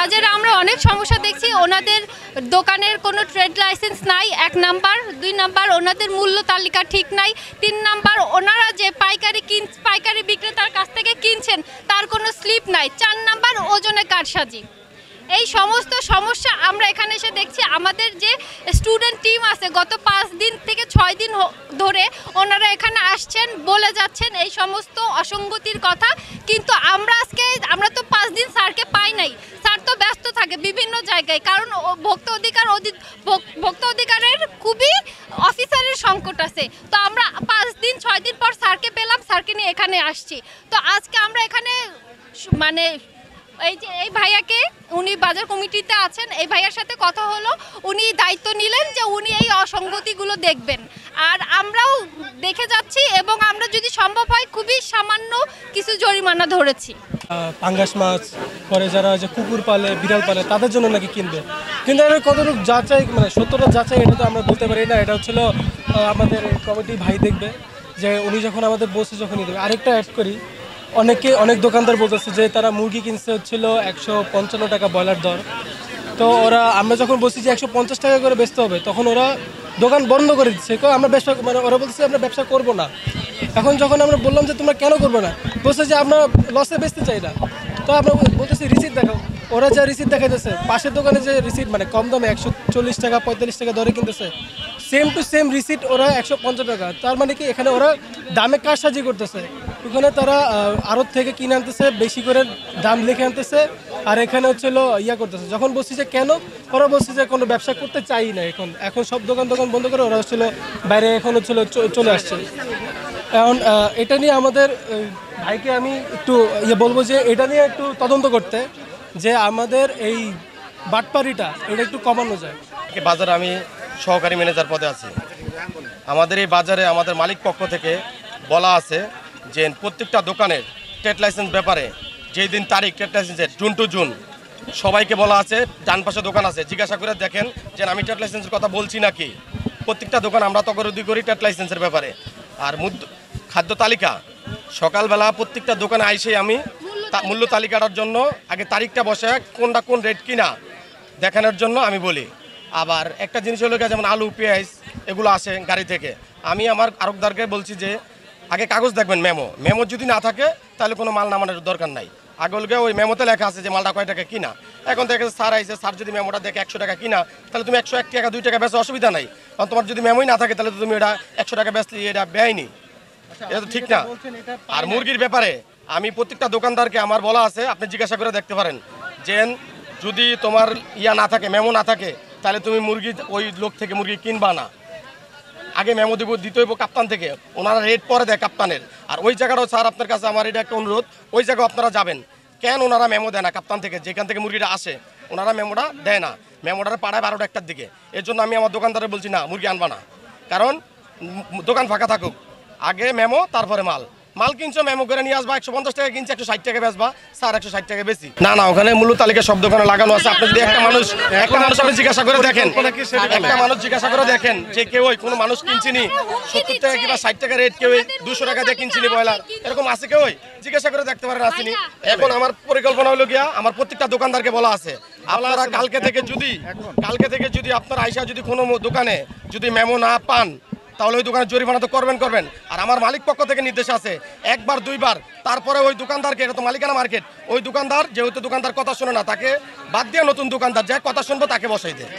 বাজারে আমরা অনেক সমস্যা দেখছি। ওনাদের দোকানের কোনো ট্রেড লাইসেন্স নাই, 1 নাম্বার। 2 নাম্বার, ওনাদের মূল্য তালিকা ঠিক নাই। 3 নাম্বার, ওনারা যে পাইকারি বিক্রেতার কাছ থেকে কিনছেন তার কোনো স্লিপ নাই। 4 নাম্বার, ওজনে কারসাজি। এই সমস্ত সমস্যা আমরা এখানে এসে দেখছি। আমাদের যে স্টুডেন্ট টিম আছে গত 5 দিন থেকে 6 দিন ধরে ওনারা এখানে আসছেন, বলে যাচ্ছেন এই সমস্ত অসঙ্গতির কথা। কিন্তু আমরা তো 5 দিন স্যারকে পাই নাই। স্যার তো ব্যস্ত থাকে বিভিন্ন জায়গায়, কারণ ভোক্তা অধিকারের খুবই অফিসারের সংকট আছে। তো আমরা 5 দিন 6 দিন পর স্যারকে পেলাম, স্যারকে নিয়ে এখানে আসছি। তো আজকে আমরা এখানে মানে এই ভাইয়াকে, উনি বাজার কমিটিতে আছেন, এই ভাইয়ার সাথে কথা হলো, উনি দায়িত্ব নিলেন যে উনি এই অসঙ্গতিগুলো দেখবেন। আর আমরাও দেখে যাচ্ছি এবং আমরা যদি সম্ভব হয় খুবই সামান্য কিছু জরিমানা ধরেছি। পাঙ্গাস মাছ, পরে যারা যে কুকুর পালে, বিড়াল পালে, তাদের জন্য নাকি কিনবে। কিন্তু এটা কতটুকু যাচাই, মানে সত্যটা যাচাই, এটা তো আমরা বলতে পারি না। এটা হচ্ছিল আমাদের কমিটি ভাই দেখবে, যে উনি যখন আমাদের বসে যখনই দেবে। আরেকটা অ্যাড করি, অনেক দোকানদার বলতেছে যে তারা মুরগি কিনছে হচ্ছিল 155 টাকা ব্রয়লার দর। তো আমরা যখন বলছি যে 150 টাকা করে বেচতে হবে, তখন ওরা দোকান বন্ধ করে দিচ্ছে। আমরা ব্যবসা, মানে ওরা বলছে আমরা ব্যবসা করবো না। এখন যখন আমরা বললাম যে তোমরা কেন করবো না, বলছে যে আমরা লসে বেচতে চাই না। তো আমরা বলতেছি রিসিট দেখাও। ওরা যা রিসিট দেখাইতেছে, পাশের দোকানে যে রিসিট, মানে কম দামে 140 টাকা 45 টাকা দরে কিনতেছে, সেম টু সেম রিসিট ওরা 150 টাকা। তার মানে কি এখানে ওরা দামে কারসাজি করতেছে। ওখানে তারা আড়ত থেকে কিনে আনতেছে, বেশি করে দাম লিখে আনতেছে, আর এখানে হচ্ছিল করতেছে। যখন বলছি যে কেন, ওরা বলছে যে কোনো ব্যবসা করতে চাই না। এখন সব দোকান বন্ধ করে ওরা হচ্ছিল বাইরে, এখন হচ্ছিল চলে আসছে। এখন এটা নিয়ে আমাদের ভাইকে আমি একটু বলবো যে এটা নিয়ে একটু তদন্ত করতে, যে আমাদের এই বাটপারিটা এটা একটু কমানো যায়। বাজারে আমি সহকারী ম্যানেজার পদে আছি। আমাদের এই বাজারে আমাদের মালিক পক্ষ থেকে বলা আছে যে প্রত্যেকটা দোকানের ট্রেড লাইসেন্স ব্যাপারে যেই দিন তারিখ ট্রেড লাইসেন্সের জুন টু জুন সবাইকে বলা আছে। ডান পাশে দোকান আছে, জিজ্ঞাসা করে দেখেন যে আমি ট্রেড লাইসেন্সের কথা বলছি নাকি। প্রত্যেকটা দোকান আমরা তকরুদি করি ট্রেড লাইসেন্সের ব্যাপারে। আর খাদ্য তালিকা সকালবেলা প্রত্যেকটা দোকানে আইসে আমি মূল্য তালিকাটার জন্য আগে তারিখটা বসে কোনটা কোন রেট কিনা দেখানোর জন্য আমি বলি। আবার একটা জিনিস হলো যেমন আলু, পেঁয়াজ এগুলো আসে গাড়ি থেকে, আমি আমার আরকদারকে বলছি যে আগে কাগজ দেখবেন, মেমো যদি না থাকে তাহলে কোনো মাল নামানোর দরকার নাই। আগে হলে ওই মেমোতে লেখা আছে যে মালটা কয় টাকা কিনা। এখন দেখে স্যার আইসে, স্যার যদি মেমোটা দেখে 100 টাকা কিনা, তাহলে তুমি 101 টাকা 2 টাকা বেচা অসুবিধা নাই। কারণ তোমার যদি মেমোই না থাকে তাহলে তো তুমি এটা 100 টাকা বেচলে এটা বেআইনি, এটা তো ঠিক না। আর মুরগির ব্যাপারে আমি প্রত্যেকটা দোকানদারকে আমার বলা আছে, আপনি জিজ্ঞাসা করে দেখতে পারেন যে যদি তোমার না থাকে, মেমো না থাকে, তাহলে তুমি মুরগি ওই লোক থেকে মুরগি কিনবা না। আগে মেমো দিতে হইব কাপ্তান থেকে, ওনারা রেট পরে দেয় কাপ্তানের। আর ওই জায়গাটাও স্যার আপনার কাছে আমার এটা একটা অনুরোধ, ওই জায়গায় আপনারা যাবেন। কেন ওনারা মেমো দেয় না কাপ্তান থেকে, যেখান থেকে মুরগিটা আসে ওনারা মেমোটা দেয় না। মেমোটা পাড়ায় 12টা 1টার দিকে। এর জন্য আমি আমার দোকানদারে বলছি না মুরগি আনবা না, কারণ দোকান ফাঁকা থাকুক, আগে মেমো তারপরে মাল কিনছো মেমো করে নিয়ে আসবা। 150 টাকা কিনছে 160 টাকা বেচবা, স্যার 160 টাকা বেশি না। ওখানে মূল্য তালিকা সব দোকানে লাগানো আছে। আপনি যদি একটা মানুষ আপনি জিজ্ঞাসা করে দেখেন, একটা মানুষ জিজ্ঞাসা করে দেখেন যে কেউ কোনো মানুষ কিনছিনি 70 টাকা কিংবা 60 টাকা রেট, কেউ 200 টাকা দিয়ে কিনছিনি ব্রয়লার, এরকম আছে কেউ? জিজ্ঞাসা করে দেখতে পারেন আসেনি। এখন আমার পরিকল্পনা হলো গিয়া, আমার প্রত্যেকটা দোকানদারকে বলা আছে, আপনারা কালকে থেকে যদি আপনার আইসা যদি কোনো দোকানে যদি মেমো না পান, তাহলে ওই দোকানের জরিমানা তো করবেন। আর আমার মালিক পক্ষ থেকে নির্দেশ আছে 1 বার 2 বার, তারপরে ওই দোকানদারকে, এটা তো মালিকানা মার্কেট, ওই দোকানদার যেহেতু দোকানদার কথা শোনে না, তাকে বাদ দিয়ে নতুন দোকানদার যে কথা শুনবো তাকে বসাই দেয়।